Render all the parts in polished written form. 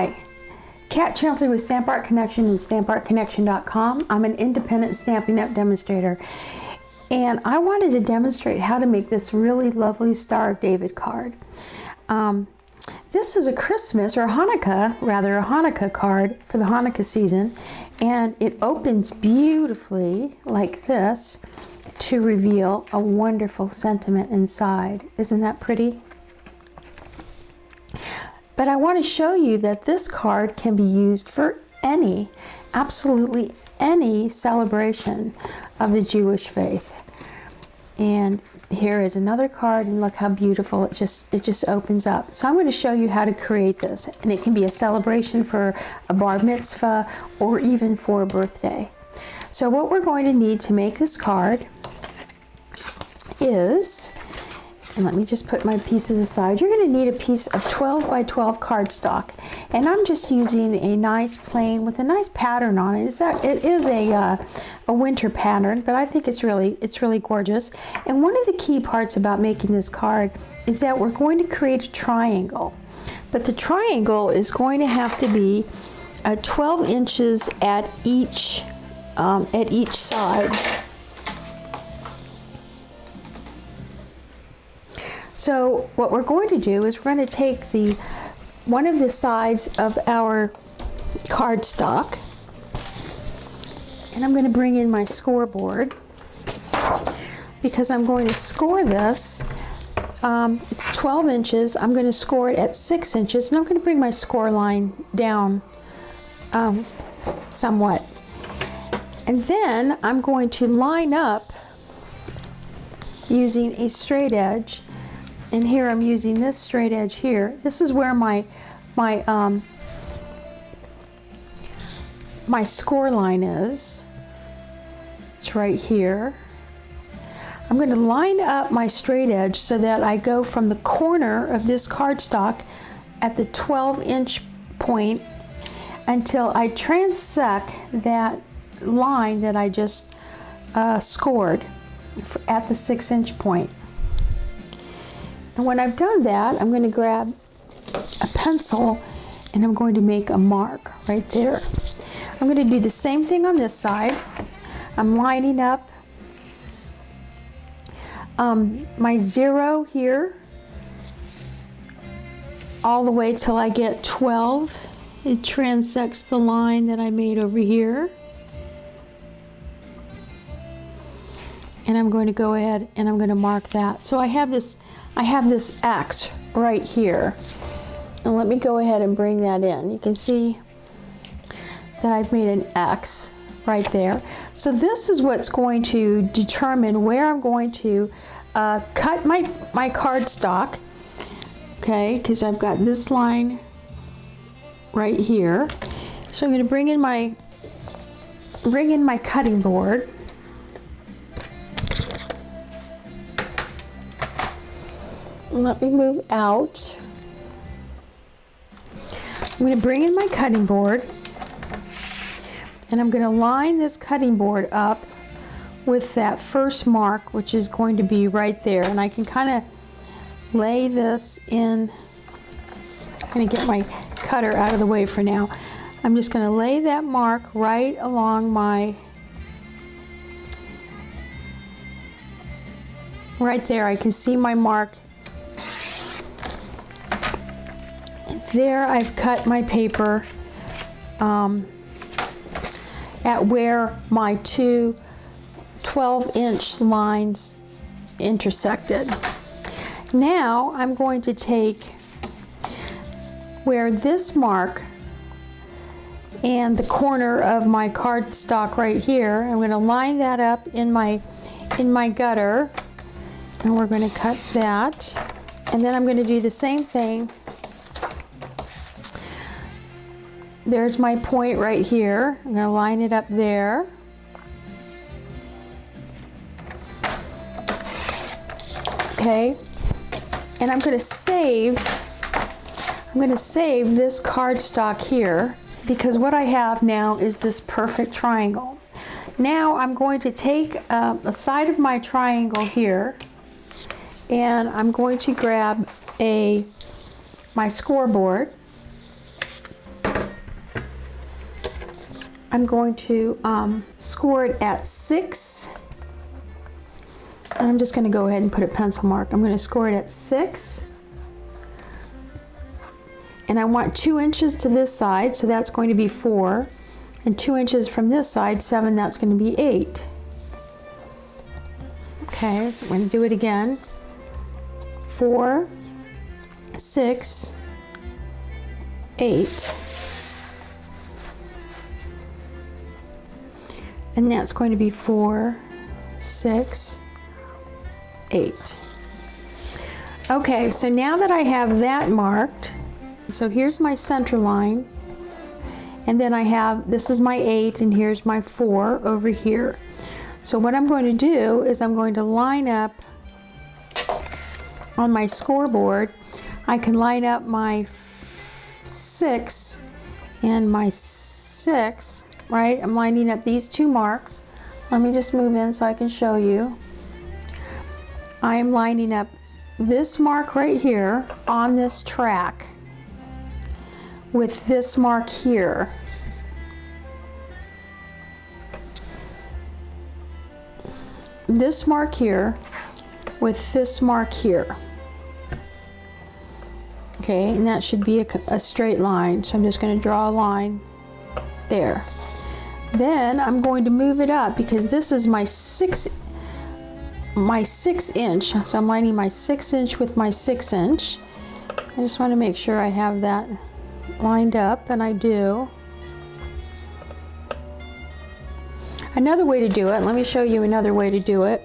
Hi, Kat Chansley with Stamp Art Connection and StampArtConnection.com. I'm an independent Stampin' Up! Demonstrator, and I wanted to demonstrate how to make this really lovely Star of David card. This is a Christmas, or a Hanukkah card for the Hanukkah season, and it opens beautifully like this to reveal a wonderful sentiment inside. Isn't that pretty? But I want to show you that this card can be used for absolutely any celebration of the Jewish faith. And here is another card, and look how beautiful it just opens up. So I'm going to show you how to create this, and it can be a celebration for a bar mitzvah or even for a birthday. So what we're going to need to make this card is, and let me just put my pieces aside. You're going to need a piece of 12 by 12 cardstock, and I'm just using a nice plain with a nice pattern on it. It is a winter pattern, but I think it's really gorgeous. And one of the key parts about making this card is that we're going to create a triangle, but the triangle is going to have to be 12 inches at each side. So what we're going to do is we're going to take one of the sides of our cardstock, and I'm going to bring in my scoreboard because I'm going to score this. It's 12 inches. I'm going to score it at 6 inches, and I'm going to bring my score line down somewhat. And then I'm going to line up using a straight edge. And here I'm using this straight edge here. This is where my score line is. It's right here. I'm going to line up my straight edge so that I go from the corner of this cardstock at the 12-inch point until I transect that line that I just scored at the 6-inch point. And when I've done that, I'm going to grab a pencil and I'm going to make a mark right there. I'm going to do the same thing on this side. I'm lining up my 0 here all the way till I get 12. It transects the line that I made over here. And I'm going to go ahead and I'm going to mark that. So I have this X right here. And let me go ahead and bring that in. You can see that I've made an X right there. So this is what's going to determine where I'm going to cut my cardstock. Okay, because I've got this line right here. So I'm going to bring in my cutting board. Let me move out. I'm going to bring in my cutting board, and I'm going to line this cutting board up with that first mark, which is going to be right there. And I can kind of lay this in. I'm going to get my cutter out of the way for now. I'm just going to lay that mark right along right there. I can see my mark. There I've cut my paper at where my two 12-inch lines intersected. Now I'm going to take where this mark and the corner of my cardstock right here, I'm going to line that up in my gutter, and we're going to cut that. And then I'm going to do the same thing. There's my point right here. I'm going to line it up there. Okay. And I'm going to save this cardstock here, because what I have now is this perfect triangle. Now I'm going to take a side of my triangle here, and I'm going to grab my scoreboard, I'm going to score it at 6. And I'm just going to go ahead and put a pencil mark. I'm going to score it at 6. And I want 2 inches to this side, so that's going to be 4. And 2 inches from this side, 7, that's going to be 8. Okay, so I'm going to do it again. 4, 6, 8. And that's going to be 4, 6, 8. Okay, so now that I have that marked, so here's my center line, and then I have, this is my 8, and here's my 4 over here. So what I'm going to do is I'm going to line up on my scoreboard. I can line up my 6 and my 6, right? I'm lining up these 2 marks. Let me just move in so I can show you. I am lining up this mark right here on this track with this mark here. This mark here with this mark here. Okay, and that should be a straight line. So I'm just going to draw a line there. Then I'm going to move it up because this is my 6 inch. So I'm lining my 6 inch with my 6 inch. I just want to make sure I have that lined up, and I do. Another way to do it, let me show you another way to do it,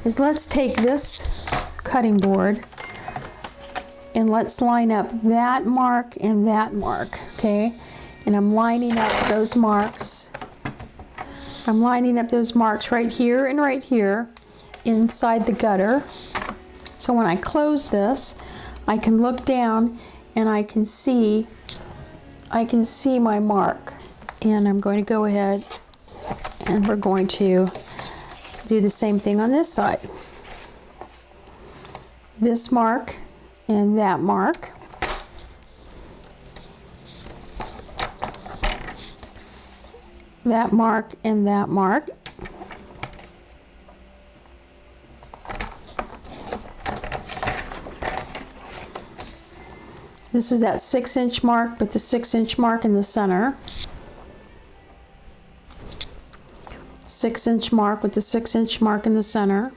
is let's take this cutting board and let's line up that mark and that mark, okay? And I'm lining up those marks. I'm lining up those marks right here and right here inside the gutter. So when I close this, I can look down and I can see my mark. And I'm going to go ahead and we're going to do the same thing on this side. This mark and that mark. That mark and that mark. This is that 6 inch mark, but the 6 inch mark in the center. 6 inch mark with the 6 inch mark in the center.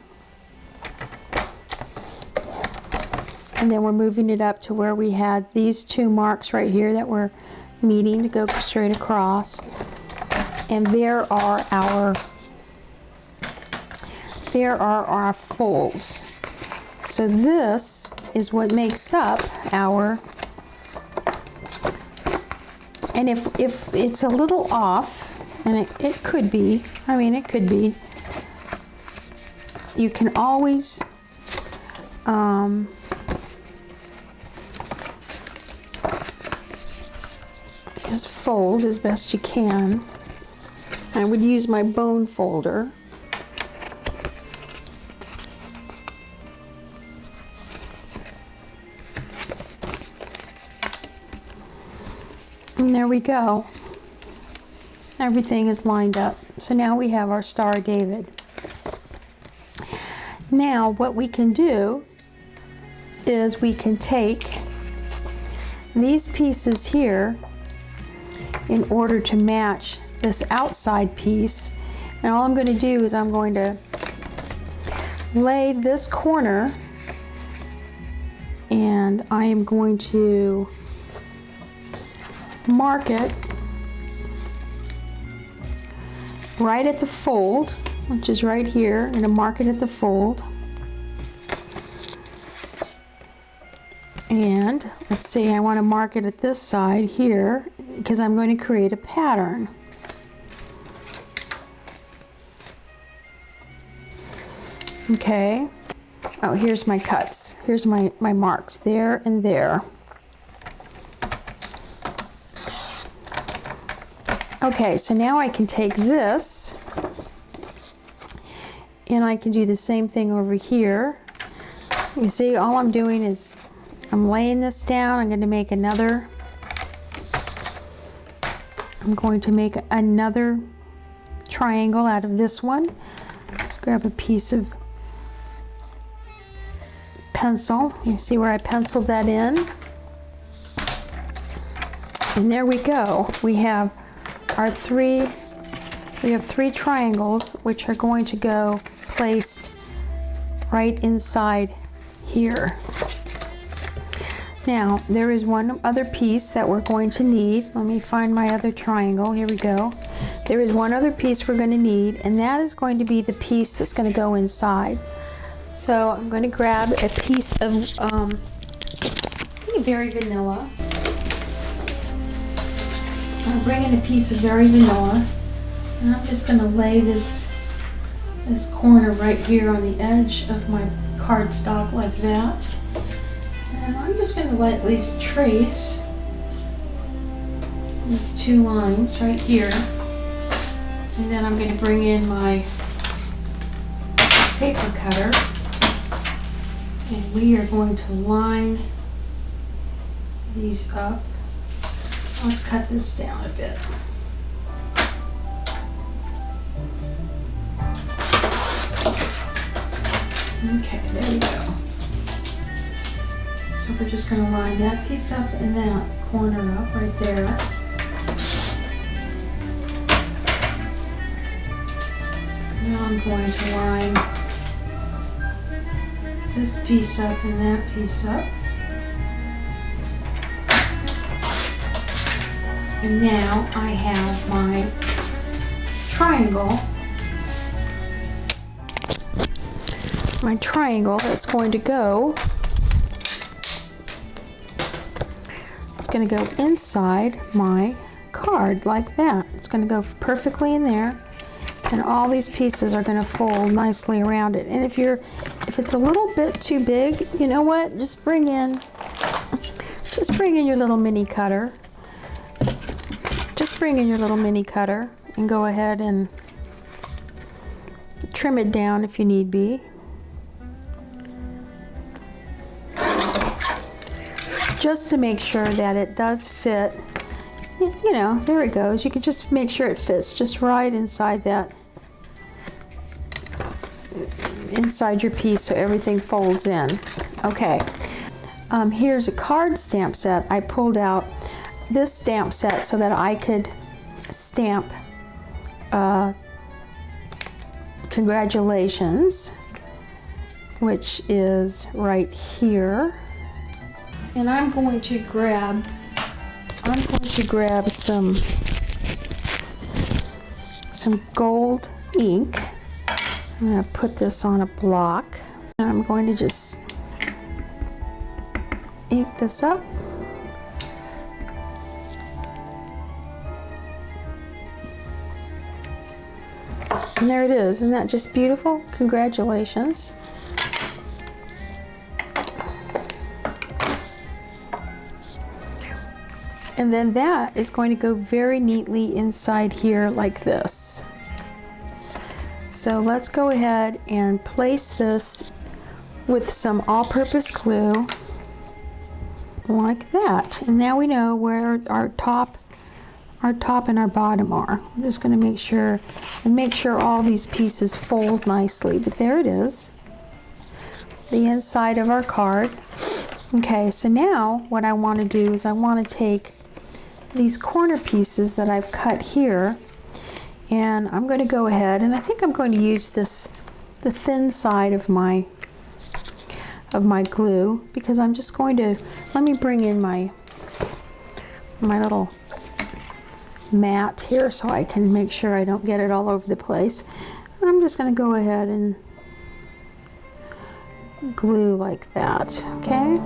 And then we're moving it up to where we had these 2 marks right here that were meeting to go straight across. And there are our folds. So this is what makes up our, and if it's a little off, and it could be, I mean it could be, you can always just fold as best you can. I would use my bone folder. And there we go. Everything is lined up. So now we have our Star of David. Now what we can do is we can take these pieces here in order to match this outside piece, and all I'm going to do is I'm going to lay this corner, and I am going to mark it right at the fold, which is right here. I'm going to mark it at the fold. And let's see, I want to mark it at this side here because I'm going to create a pattern. Okay. Oh, here's my cuts. Here's my marks there and there. Okay, so now I can take this and I can do the same thing over here. You see, all I'm doing is I'm laying this down. I'm going to make another I'm going to make another triangle out of this one. Let's grab a piece of pencil. You see where I penciled that in? And there we go. We have three triangles, which are going to go placed right inside here. Now, there is one other piece that we're going to need. Let me find my other triangle. Here we go. There is one other piece we're going to need, and that is going to be the piece that's going to go inside. So I'm going to grab a piece of Very Vanilla. I'm bringing a piece of Very Vanilla, and I'm just going to lay this corner right here on the edge of my cardstock like that. And I'm just going to lightly trace these two lines right here. And then I'm going to bring in my paper cutter, and we are going to line these up. Let's cut this down a bit. Okay, there we go. So we're just going to line that piece up and that corner up right there. Now I'm going to line this piece up and that piece up. And now I have my triangle. My triangle that's going to go. It's going to go inside my card like that. It's going to go perfectly in there. And all these pieces are going to fold nicely around it. And if it's a little bit too big, you know what? Just bring in your little mini cutter. Just bring in your little mini cutter and go ahead and trim it down if you need be. Just to make sure that it does fit. You know, there it goes. You can just make sure it fits just right inside that, inside your piece, so everything folds in. Okay. Here's a card stamp set. I pulled out this stamp set so that I could stamp congratulations, which is right here. And I'm going to grab some gold ink. I'm going to put this on a block. And I'm going to just ink this up. And there it is. Isn't that just beautiful? Congratulations. And then that is going to go very neatly inside here like this. So let's go ahead and place this with some all-purpose glue like that. And now we know where our top and our bottom are. I'm just going to make sure all these pieces fold nicely. But there it is, the inside of our card. Okay, so now what I want to do is I want to take these corner pieces that I've cut here, and I'm going to go ahead, and I think I'm going to use the thin side of my glue, because I'm just going to, let me bring in my little mat here so I can make sure I don't get it all over the place. I'm just going to go ahead and glue like that, okay?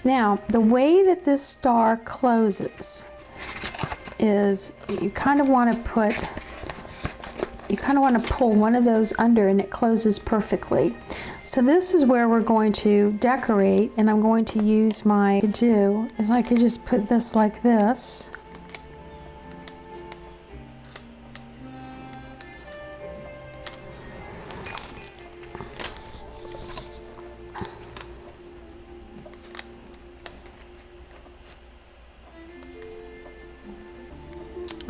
Now, the way that this star closes is you kind of want to put you kind of want to pull one of those under and it closes perfectly. So this is where we're going to decorate, and I'm going to use my to-do is I could just put this like this.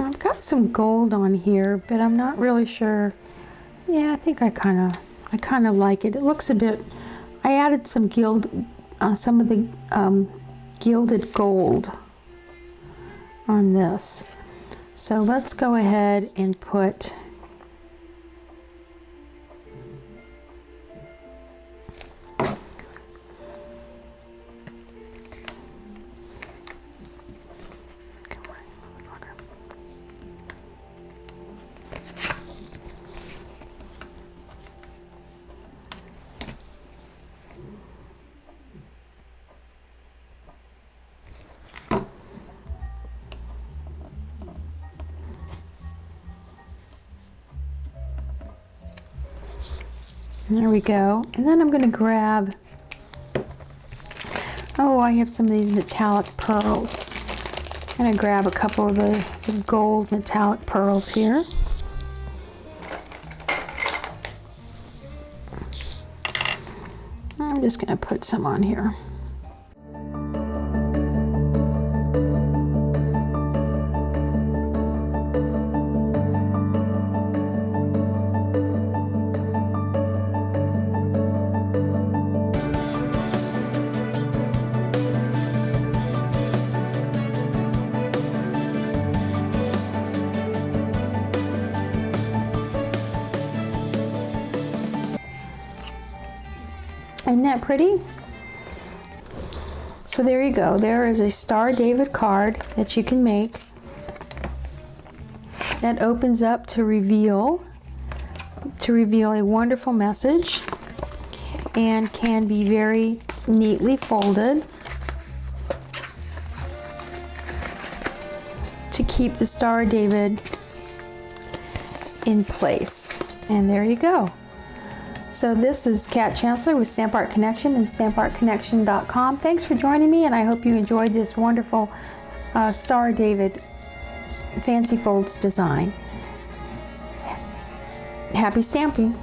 I've got some gold on here, but I'm not really sure. Yeah, I think I kind of like it. It looks a bit. I added some of the gilded gold on this. So let's go ahead and put. There we go. And then I'm going to grab, oh, I have some of these metallic pearls. I'm going to grab a couple of the gold metallic pearls here. I'm just going to put some on here. Isn't that pretty? So there you go. There is a Star David card that you can make that opens up to reveal a wonderful message, and can be very neatly folded to keep the Star David in place. And there you go. So this is Kat Chancellor with Stamp Art Connection and stampartconnection.com. Thanks for joining me, and I hope you enjoyed this wonderful Star David Fancy Folds design. Happy stamping!